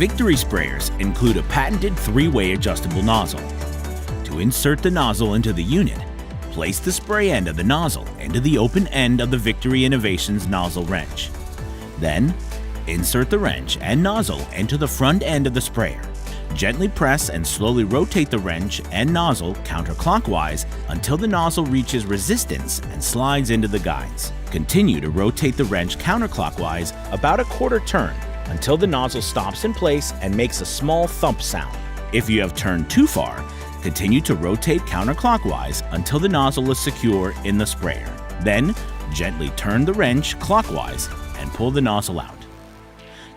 Victory sprayers include a patented three-way adjustable nozzle. To insert the nozzle into the unit, place the spray end of the nozzle into the open end of the Victory Innovations nozzle wrench. Then, insert the wrench and nozzle into the front end of the sprayer. Gently press and slowly rotate the wrench and nozzle counterclockwise until the nozzle reaches resistance and slides into the guides. Continue to rotate the wrench counterclockwise about a quarter turn until the nozzle stops in place and makes a small thump sound. If you have turned too far, continue to rotate counterclockwise until the nozzle is secure in the sprayer. Then, gently turn the wrench clockwise and pull the nozzle out.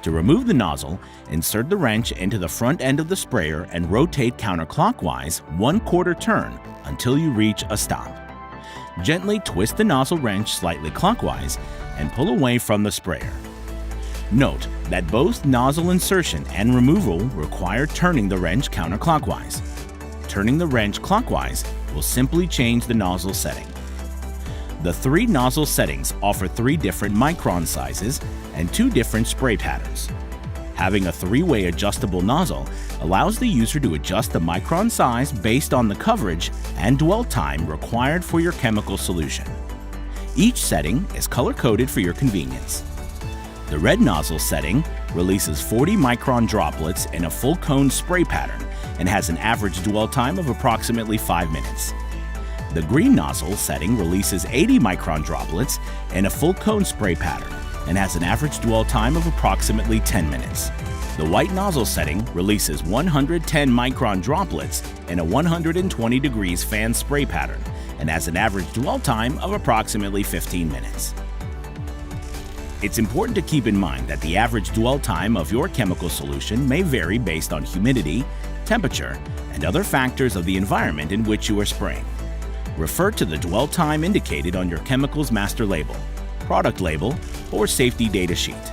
To remove the nozzle, insert the wrench into the front end of the sprayer and rotate counterclockwise 1/4 turn until you reach a stop. Gently twist the nozzle wrench slightly clockwise and pull away from the sprayer. Note that both nozzle insertion and removal require turning the wrench counterclockwise. Turning the wrench clockwise will simply change the nozzle setting. The 3 nozzle settings offer 3 different micron sizes and 2 different spray patterns. Having a 3-way adjustable nozzle allows the user to adjust the micron size based on the coverage and dwell time required for your chemical solution. Each setting is color-coded for your convenience. The red nozzle setting releases 40 micron droplets in a full cone spray pattern and has an average dwell time of approximately 5 minutes. The green nozzle setting releases 80 micron droplets in a full cone spray pattern and has an average dwell time of approximately 10 minutes. The white nozzle setting releases 110 micron droplets in a 120 degrees fan spray pattern and has an average dwell time of approximately 15 minutes. It's important to keep in mind that the average dwell time of your chemical solution may vary based on humidity, temperature, and other factors of the environment in which you are spraying. Refer to the dwell time indicated on your chemical's master label, product label, or safety data sheet,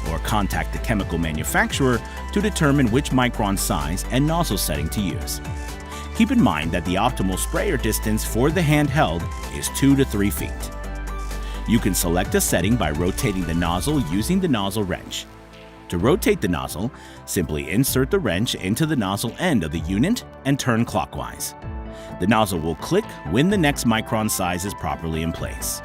or contact the chemical manufacturer to determine which micron size and nozzle setting to use. Keep in mind that the optimal sprayer distance for the handheld is 2 to 3 feet. You can select a setting by rotating the nozzle using the nozzle wrench. To rotate the nozzle, simply insert the wrench into the nozzle end of the unit and turn clockwise. The nozzle will click when the next micron size is properly in place.